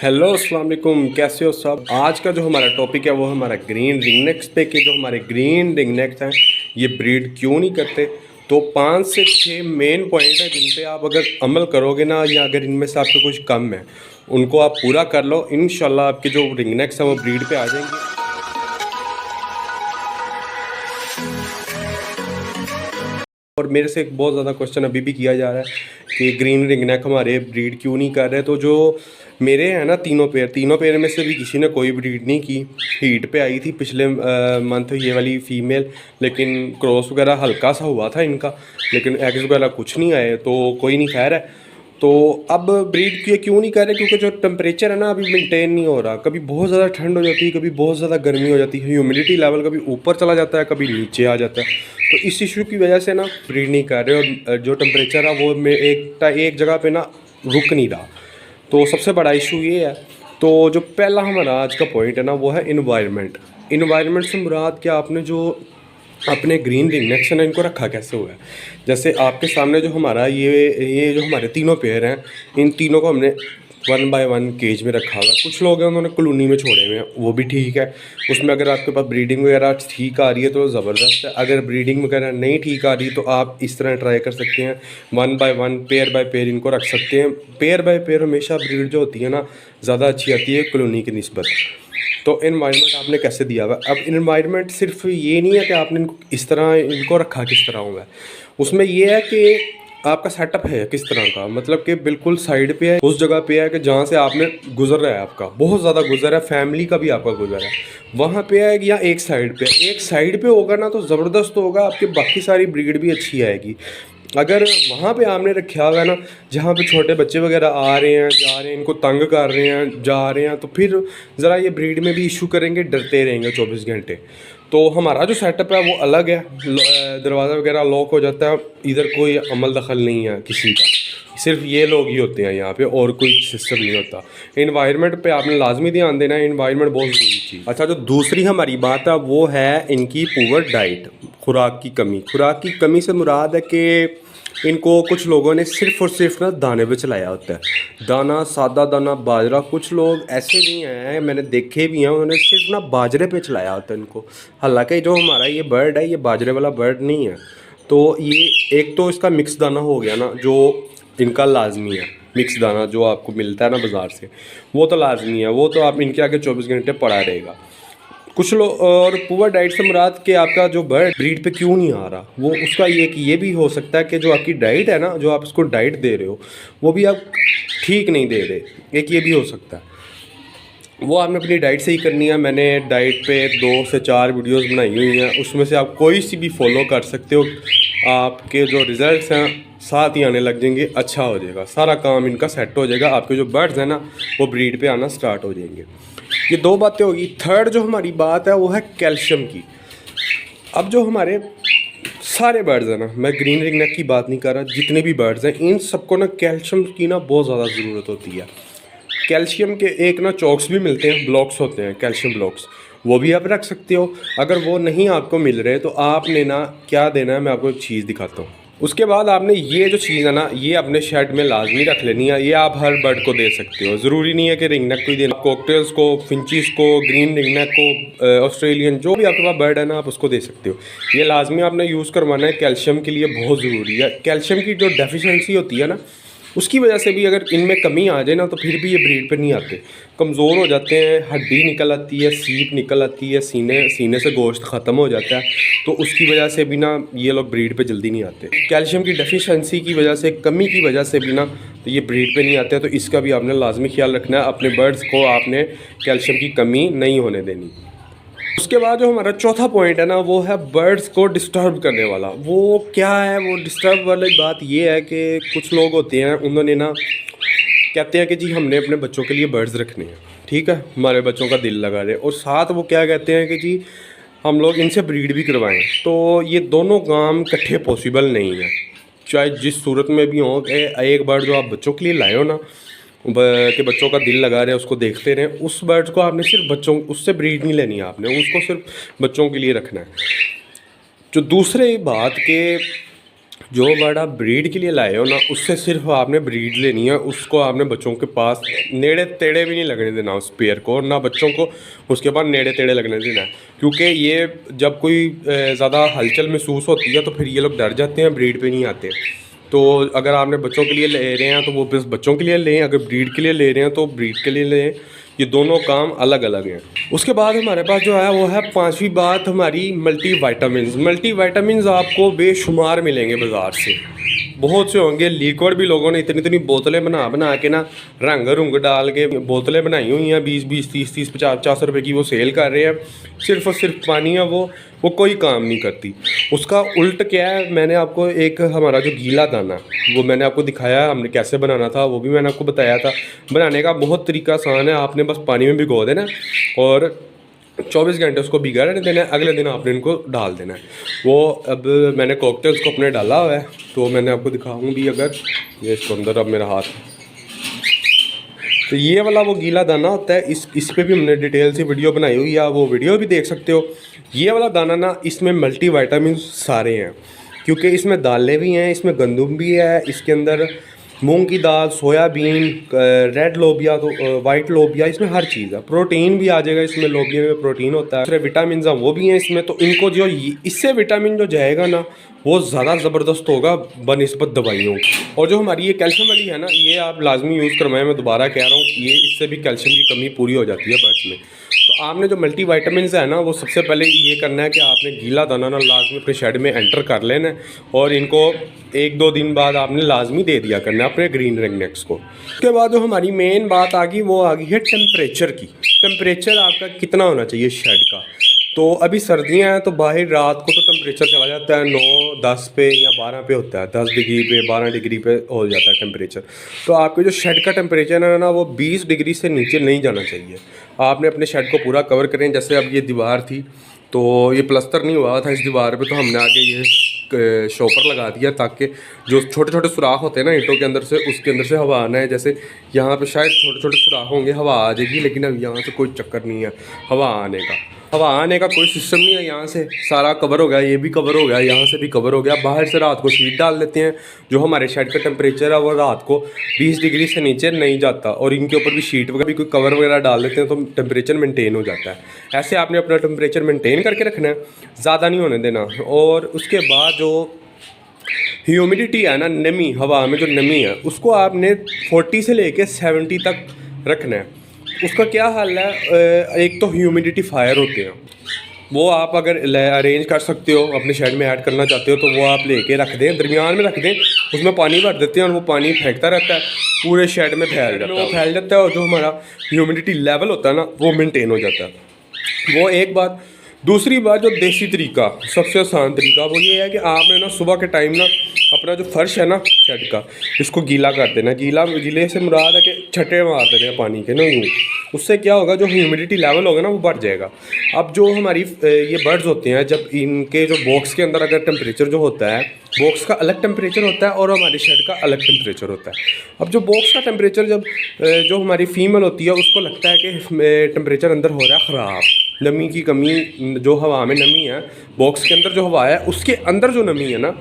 Hello अस्सलाम वालेकुम, कैसे हो सब। आज का जो हमारा टॉपिक है वो हमारा ग्रीन रिंगनेक्स पे कि जो हमारे ग्रीन रिंगनेक्स हैं ये ब्रीड क्यों नहीं करते। तो 5 से 6 मेन पॉइंट है जिन पे आप अगर अमल करोगे ना, या अगर इनमें से आपके कुछ कम है उनको आप पूरा कर लो, इंशाल्लाह आपके जो रिंगनेक्स हैं वो ब्रीड पे आ जाएंगे। और मेरे से एक बहुत ज़्यादा क्वेश्चन अभी भी किया जा रहा है कि ग्रीन रिंगनेक हमारे ब्रीड क्यों नहीं कर रहे। तो जो मेरे हैं ना तीनों पेयर में से भी किसी ने कोई ब्रीड नहीं की। हीट पे आई थी पिछले मंथ ये वाली फ़ीमेल, लेकिन क्रॉस वगैरह हल्का सा हुआ था इनका, लेकिन एग्स वगैरह कुछ नहीं आए, तो कोई नहीं खैर है। तो अब ब्रीड क्यों नहीं कर रहे, क्योंकि जो टेम्परेचर है ना अभी मेंटेन नहीं हो रहा। कभी बहुत ज़्यादा ठंड हो जाती है, कभी बहुत ज़्यादा गर्मी हो जाती है, ह्यूमिडिटी लेवल कभी ऊपर चला जाता है, कभी नीचे आ जाता है। तो इस इशू की वजह से ना ब्रीड नहीं कर रहे, और जो टेम्परेचर है वो में एक जगह पे ना रुक नहीं रहा। तो सबसे बड़ा इशू ये है। तो जो पहला हमारा आज का पॉइंट है ना वो है इन्वायरमेंट। इन्वायरमेंट से मुराद क्या, आपने जो अपने ग्रीन रिंगनेक्स है इनको रखा कैसे हुआ है। जैसे आपके सामने जो हमारा ये जो हमारे तीनों पेयर हैं, इन तीनों को हमने 1 बाय 1 केज में रखा हुआ है। कुछ लोग हैं उन्होंने कॉलोनी में छोड़े हुए हैं, वो भी ठीक है। उसमें अगर आपके पास ब्रीडिंग वगैरह ठीक आ रही है तो ज़बरदस्त है। अगर ब्रीडिंग वगैरह नहीं ठीक आ रही तो आप इस तरह ट्राई कर सकते हैं, 1 बाय 1 पेयर बाय पेयर इनको रख सकते हैं। पेयर बाय पेयर हमेशा ब्रीड जो होती है ना ज़्यादा अच्छी आती है कॉलोनी की निस्बत। तो इन्वायरमेंट आपने कैसे दिया हुआ है। अब इन्वायरमेंट सिर्फ ये नहीं है कि आपने इनको इस तरह इनको रखा किस तरह हुआ है, उसमें ये है कि आपका सेटअप है किस तरह का। मतलब कि बिल्कुल साइड पे है, उस जगह पे है कि जहाँ से आपने गुजर रहा है, आपका बहुत ज़्यादा गुजर है, फैमिली का भी आपका गुजर है वहाँ पे है, या एक साइड पे। एक साइड पे होगा ना तो ज़बरदस्त होगा, आपकी बाकी सारी ब्रीड भी अच्छी आएगी। अगर वहाँ पे आपने रखा हुआ है ना जहाँ पे छोटे बच्चे वगैरह आ रहे हैं जा रहे हैं, इनको तंग कर रहे हैं जा रहे हैं, तो फिर ज़रा ये ब्रीड में भी इशू करेंगे, डरते रहेंगे 24 घंटे। तो हमारा जो सेटअप है वो अलग है, दरवाज़ा वगैरह लॉक हो जाता है, इधर कोई अमल दखल नहीं है किसी का, सिर्फ ये लोग ही होते हैं यहाँ पे, और कोई सिस्टम नहीं होता। इन्वायरमेंट पे आपने लाजमी ध्यान देना है, इन्वायरमेंट बहुत ज़रूरी चीज़। अच्छा, जो दूसरी हमारी बात है वो है इनकी पुअर डाइट, खुराक की कमी। खुराक की कमी से मुराद है कि इनको कुछ लोगों ने सिर्फ़ और सिर्फ ना दाने पे चलाया होता है, दाना, सादा दाना, बाजरा। कुछ लोग ऐसे भी हैं, मैंने देखे भी हैं, उन्होंने सिर्फ ना बाजरे पे चलाया होता है इनको। हालांकि जो हमारा ये बर्ड है ये बाजरे वाला बर्ड नहीं है। तो ये एक तो इसका मिक्स दाना हो गया ना जो इनका लाजमी है, मिक्स दाना जो आपको मिलता है ना बाज़ार से, वो तो लाजमी है, वो तो आप इनके आगे 24 घंटे पड़ा रहेगा। कुछ लोग और पुअर डाइट से मुराद कि आपका जो बर्ड ब्रीड पे क्यों नहीं आ रहा, वो उसका ये भी हो सकता है कि जो आपकी डाइट है ना, जो आप इसको डाइट दे रहे हो वो भी आप ठीक नहीं दे रहे। एक ये भी हो सकता है, वो आपने अपनी डाइट से ही करनी है। मैंने डाइट पे 2 से 4 वीडियोस बनाई हुई हैं, उसमें से आप कोई सी भी फॉलो कर सकते हो, आपके जो रिज़ल्ट्स हैं साथ ही आने लग जाएंगे, अच्छा हो जाएगा, सारा काम इनका सेट हो जाएगा, आपके जो बर्ड्स हैं ना वो ब्रीड पे आना स्टार्ट हो जाएंगे। ये 2 बातें होगी। थर्ड जो हमारी बात है वो है कैल्शियम की। अब जो हमारे सारे बर्ड्स हैं ना, मैं ग्रीन रिंगनेक की बात नहीं कर रहा, जितने भी बर्ड्स हैं इन सबको ना कैल्शियम की ना बहुत ज़्यादा ज़रूरत होती है। कैल्शियम के एक ना चॉक्स भी मिलते हैं, ब्लॉक्स होते हैं कैल्शियम ब्लॉक्स, वो भी आप रख सकते हो। अगर वो नहीं आपको मिल रहे तो आपने ना क्या देना है, मैं आपको एक चीज़ दिखाता हूँ। उसके बाद आपने ये जो चीज़ है ना ये अपने शेड में लाजमी रख लेनी है। ये आप हर बर्ड को दे सकते हो, ज़रूरी नहीं है कि रिंगनेक को ही देना, कॉकटेल्स को, फिंचीज़ को, ग्रीन रिंगनेक को, ऑस्ट्रेलियन, जो भी आपके पास बर्ड है ना आप उसको दे सकते हो। ये लाजमी आपने यूज़ करवाना है, कैल्शियम के लिए बहुत ज़रूरी है। कैल्शियम की जो डेफिशिएंसी होती है ना उसकी वजह से भी अगर इनमें कमी आ जाए ना तो फिर भी ये ब्रीड पे नहीं आते, कमज़ोर हो जाते हैं, हड्डी निकल आती है, सीप निकल आती है, सीने से गोश्त ख़त्म हो जाता है। तो उसकी वजह से भी ना ये लोग ब्रीड पे जल्दी नहीं आते। कैल्शियम की डेफिशिएंसी की वजह से, कमी की वजह से भी ना तो ये ब्रीड पे नहीं आते। तो इसका भी आपने लाजमी ख्याल रखना है, अपने बर्ड्स को आपने कैल्शियम की कमी नहीं होने देनी। उसके बाद जो हमारा चौथा पॉइंट है ना वो है बर्ड्स को डिस्टर्ब करने वाला। वो क्या है, वो डिस्टर्ब वाली बात ये है कि कुछ लोग होते हैं उन्होंने ना कहते हैं कि जी हमने अपने बच्चों के लिए बर्ड्स रखने हैं, ठीक है, हमारे बच्चों का दिल लगा रहे, और साथ वो क्या कहते हैं कि जी हम लोग इनसे ब्रीड भी करवाएं। तो ये दोनों काम इकट्ठे पॉसिबल नहीं है, चाहे जिस सूरत में भी हो। एक बर्ड जो आप बच्चों के लिए लाए हो ना कि बच्चों का दिल लगा रहे हैं, उसको देखते रहें, उस बर्ड को आपने सिर्फ बच्चों, उससे ब्रीड नहीं लेनी है आपने, उसको सिर्फ बच्चों के लिए रखना है। जो दूसरी बात के जो बर्ड आप ब्रीड के लिए लाए हो ना, उससे सिर्फ आपने ब्रीड लेनी है, उसको आपने बच्चों के पास नेड़े तेड़े भी नहीं लगने देना उस पेयर को, ना बच्चों को उसके पास नेड़े तेड़े लगने देना है। क्योंकि ये जब कोई ज़्यादा हलचल महसूस होती है तो फिर ये लोग डर जाते हैं, ब्रीड पे नहीं आते। तो अगर आपने बच्चों के लिए ले रहे हैं तो वो बस बच्चों के लिए लें, अगर ब्रीड के लिए ले रहे हैं तो ब्रीड के लिए लें। ये दोनों काम अलग अलग हैं। उसके बाद हमारे पास जो है वो है पांचवी बात हमारी मल्टी वाइटामिन। मल्टी वाइटामिन आपको बेशुमार मिलेंगे बाज़ार से, बहुत से होंगे। लिक्विड भी लोगों ने इतनी इतनी बोतलें बना बना के ना रंग रुंग डाल के बोतलें बनाई हुई हैं, 20-20, 30-30, 50-50 रुपए की वो सेल कर रहे हैं। सिर्फ और सिर्फ पानी है, वो कोई काम नहीं करती। उसका उल्ट क्या है, मैंने आपको एक हमारा जो गीला दाना वो मैंने आपको दिखाया, हमने कैसे बनाना था वो भी मैंने आपको बताया था। बनाने का बहुत तरीका आसान है, आपने बस पानी में भिगो देना और 24 घंटे उसको भिगा रहने देना है। अगले दिन आपने इनको डाल देना है। वो अब मैंने कॉकटेल्स को अपने डाला हुआ है तो मैंने आपको दिखाऊँ भी, अगर ये इसको अंदर अब मेरा हाथ, तो ये वाला वो गीला दाना होता है। इस पे भी हमने डिटेल से वीडियो बनाई हुई है, वो वीडियो भी देख सकते हो। ये वाला दाना ना, इसमें मल्टी वाइटामिन सारे हैं, क्योंकि इसमें दालें भी हैं, इसमें गंदम भी है, इसके अंदर मूंग की दाल, सोयाबीन, रेड लोबिया, तो वाइट लोबिया, इसमें हर चीज़ है। प्रोटीन भी आ जाएगा इसमें, लोबिया में प्रोटीन होता है। दूसरे विटामिन वो भी हैं इसमें। तो इनको जो इससे विटामिन जो जाएगा ना वो ज़्यादा ज़बरदस्त होगा बनिस्बत दवाइयों। और जो हमारी ये कैल्शियम वाली है ना, ये आप लाजमी यूज़ करवाएं। मैं दोबारा कह रहा हूँ, ये इससे भी कैल्शियम की कमी पूरी हो जाती है बर्ड्स में। तो आपने जो मल्टी वाइटामिन है ना, वो सबसे पहले ये करना है कि आपने गीला दाना ना लाजमी अपने शेड में एंटर कर लेना है और इनको 1-2 दिन बाद आपने लाजमी दे दिया करना है अपने ग्रीन रिंगनेक्स को। उसके बाद जो हमारी मेन बात आ गई वो आ गई है टेम्परेचर की। टेम्परेचर आपका कितना होना चाहिए शेड का। तो अभी सर्दियाँ हैं तो बाहर रात को तो टेम्परेचर चला जाता है 9-10 पे या 12 पे होता है, 10 डिग्री पे 12 डिग्री पे हो जाता है टेम्परेचर। तो आपके जो शेड का टेम्परेचर है ना, वो 20 डिग्री से नीचे नहीं जाना चाहिए। आपने अपने शेड को पूरा कवर करें। जैसे अब ये दीवार थी तो ये प्लस्तर नहीं हुआ था इस दीवार पे, तो हमने आगे ये शॉपर लगा दिया ताकि जो छोटे छोटे सुराख होते हैं ना ईंटों के अंदर से, उसके अंदर से हवा आना है। जैसे यहाँ पे शायद छोटे छोटे सुराख होंगे, हवा आ जाएगी, लेकिन अब यहाँ से कोई चक्कर नहीं है हवा आने का। हवा आने का कोई सिस्टम नहीं है। यहाँ से सारा कवर हो गया, ये भी कवर हो गया, यहाँ से भी कवर हो गया। बाहर से रात को शीट डाल देते हैं। जो हमारे शेड का टेम्परेचर है वो रात को 20 डिग्री से नीचे नहीं जाता, और इनके ऊपर भी शीट वगैरह भी कोई कवर वगैरह डाल देते हैं तो टेम्परेचर मेंटेन हो जाता है। ऐसे आपने अपना टेम्परेचर मेंटेन करके रखना है, ज़्यादा नहीं होने देना। और उसके बाद जो ह्यूमिडिटी है ना, नमी, हवा में जो नमी है, उसको आपने 40 से लेके 70 तक रखना है। उसका क्या हल है, एक तो ह्यूमिडिफायर होते हैं, वो आप अगर अरेंज कर सकते हो, अपने शेड में ऐड करना चाहते हो तो वो आप लेके रख दें, दरमियान में रख दें, उसमें पानी भर देते हैं और वो पानी फेंकता रहता है, पूरे शेड में फैल जाता है और जो हमारा ह्यूमिडिटी लेवल होता है ना वो मेंटेन हो जाता है। वो एक बात। दूसरी बात, जो देसी तरीका, सबसे आसान तरीका वो ये है कि आपने ना सुबह के टाइम ना अपना जो फर्श है ना शेड का, इसको गीला कर देना। गीले से मुराद है कि छटे मार देने हैं पानी के ना यूँ। उससे क्या होगा, जो ह्यूमिडिटी लेवल होगा ना वो बढ़ जाएगा। अब जो हमारी ये बर्ड्स होते हैं, जब इनके जो बॉक्स के अंदर अगर टेम्परेचर जो होता है, बॉक्स का अलग टेम्परेचर होता है और हमारे शेड का अलग टेम्परेचर होता है। अब जो बॉक्स का टेम्परेचर, जब जो हमारी फीमेल होती है उसको लगता है कि टेम्परेचर अंदर हो रहा है ख़राब, नमी की कमी, जो हवा में नमी है, बॉक्स के अंदर जो हवा है उसके अंदर जो नमी है ना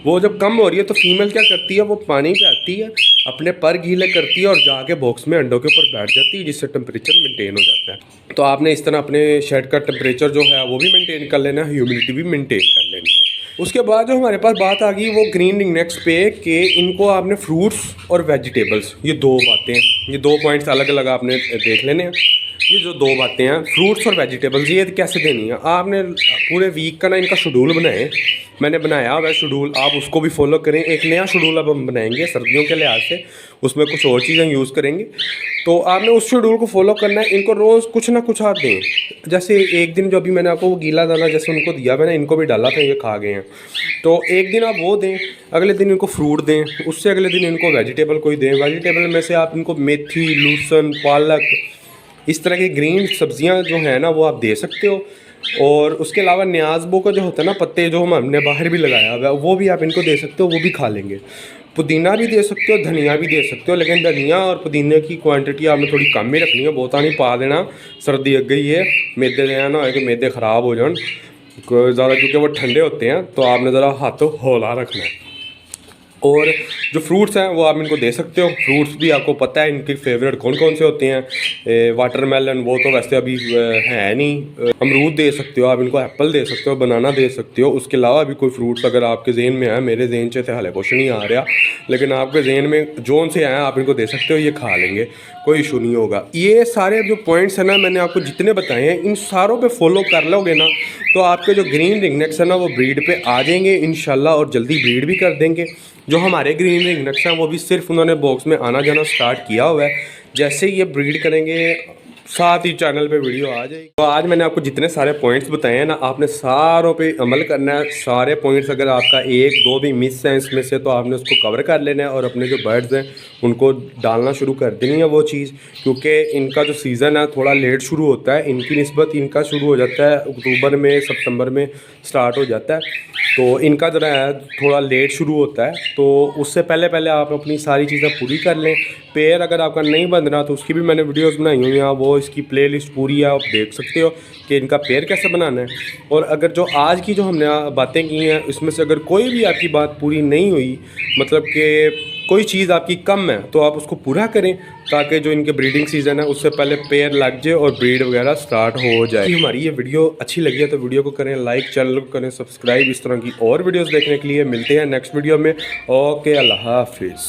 वो जब कम हो रही है तो फीमेल क्या करती है, वो पानी पे आती है, अपने पर गीले करती है और जाके बॉक्स में अंडों के ऊपर बैठ जाती है, जिससे टेम्परेचर मेंटेन हो जाता है। तो आपने इस तरह अपने शेड का टेम्परेचर जो है वो भी मेंटेन कर लेना है, ह्यूमिडिटी भी मेंटेन कर लेनी है। उसके बाद जो हमारे पास बात आ गई वो ग्रीन रिंगनेक्स पे, कि इनको आपने फ्रूट्स और वेजिटेबल्स, ये दो बातें, ये 2 पॉइंट्स अलग अलग आपने देख लेने हैं। ये जो 2 बातें हैं, फ्रूट्स और वेजिटेबल्स, ये कैसे देनी है। आपने पूरे वीक का ना इनका शेड्यूल बनाए, मैंने बनाया हुआ शेड्यूल, आप उसको भी फॉलो करें। एक नया शेड्यूल अब हम बनाएंगे सर्दियों के लिहाज से, उसमें कुछ और चीज़ें यूज़ करेंगे। तो आपने उस शेड्यूल को फॉलो करना है। इनको रोज़ कुछ ना कुछ आप दें। जैसे एक दिन जो अभी मैंने आपको वो गीला दाना जैसे उनको दिया, मैंने इनको भी डाला था, ये खा गए हैं। तो एक दिन आप वो दें, अगले दिन इनको फ्रूट दें, उससे अगले दिन इनको वेजिटेबल कोई दें। वेजिटेबल में से आप इनको मेथी, लहसुन, पालक, इस तरह की ग्रीन सब्जियां जो हैं ना वो आप दे सकते हो। और उसके अलावा न्याज़बो का जो होता है ना पत्ते, जो हमने बाहर भी लगाया हुआ है, वो भी आप इनको दे सकते हो, वो भी खा लेंगे। पुदीना भी दे सकते हो, धनिया भी दे सकते हो, लेकिन धनिया और पुदीने की क्वांटिटी आपने थोड़ी कम ही रखनी है, बहुता नहीं पा देना। सर्दी लग गई है, मैदे देना ना हो कि मैदे ख़राब हो जाए ज़्यादा, क्योंकि वो ठंडे होते हैं, तो आपने ज़रा हाथों हौला रखना है। और जो फ्रूट्स हैं वो आप इनको दे सकते हो। फ्रूट्स भी आपको पता है इनके फेवरेट कौन कौन से होते हैं। वाटरमेलन वो तो वैसे अभी है नहीं। अमरूद दे सकते हो आप इनको, एप्पल दे सकते हो, बनाना दे सकते हो। उसके अलावा भी कोई फ्रूट्स अगर आपके जहन में है, मेरे जहन से हाले कुछ नहीं आ रहा, लेकिन आपके जहन में जोन से आया आप इनको दे सकते हो, ये खा लेंगे, कोई इशू नहीं होगा। ये सारे जो पॉइंट्स हैं ना मैंने आपको जितने बताए हैं, इन सारों पे फॉलो कर लोगे ना तो आपके जो ग्रीन रिंगनेक्स है ना वो ब्रीड पे आ जाएंगे इंशाल्लाह, और जल्दी ब्रीड भी कर देंगे। जो हमारे ग्रीन रिंगनेक्स हैं वो भी सिर्फ उन्होंने बॉक्स में आना जाना स्टार्ट किया हुआ है। जैसे ही ये ब्रीड करेंगे साथ ही चैनल पे वीडियो आ जाएगी। तो आज मैंने आपको जितने सारे पॉइंट्स बताए हैं ना, आपने सारों पे अमल करना है। सारे पॉइंट्स अगर आपका एक दो भी मिस है इसमें से तो आपने उसको कवर कर लेना है और अपने जो बर्ड्स हैं उनको डालना शुरू कर देनी है वो चीज़। क्योंकि इनका जो सीज़न है थोड़ा लेट शुरू होता है, इनकी निस्बत इनका शुरू हो जाता है अक्टूबर में, सितंबर में स्टार्ट हो जाता है। तो इनका जो है थोड़ा लेट शुरू होता है, तो उससे पहले पहले आप अपनी सारी चीज़ें पूरी कर लें। पेयर अगर आपका नहीं बन रहा तो उसकी भी मैंने वीडियोस बनाई हुई हैं, वो इसकी प्लेलिस्ट पूरी है, आप देख सकते हो कि इनका पेयर कैसे बनाना है। और अगर जो आज की जो हमने बातें की हैं इसमें से अगर कोई भी आपकी बात पूरी नहीं हुई, मतलब कि कोई चीज़ आपकी कम है, तो आप उसको पूरा करें ताकि जो इनके ब्रीडिंग सीज़न है उससे पहले पेयर लग जाए और ब्रीड वगैरह स्टार्ट हो जाए। हमारी ये वीडियो अच्छी लगी है तो वीडियो को करें लाइक, चैनल को करें सब्सक्राइब। इस तरह की और वीडियोस देखने के लिए मिलते हैं नेक्स्ट वीडियो में। ओके, अल्लाह हाफिज़।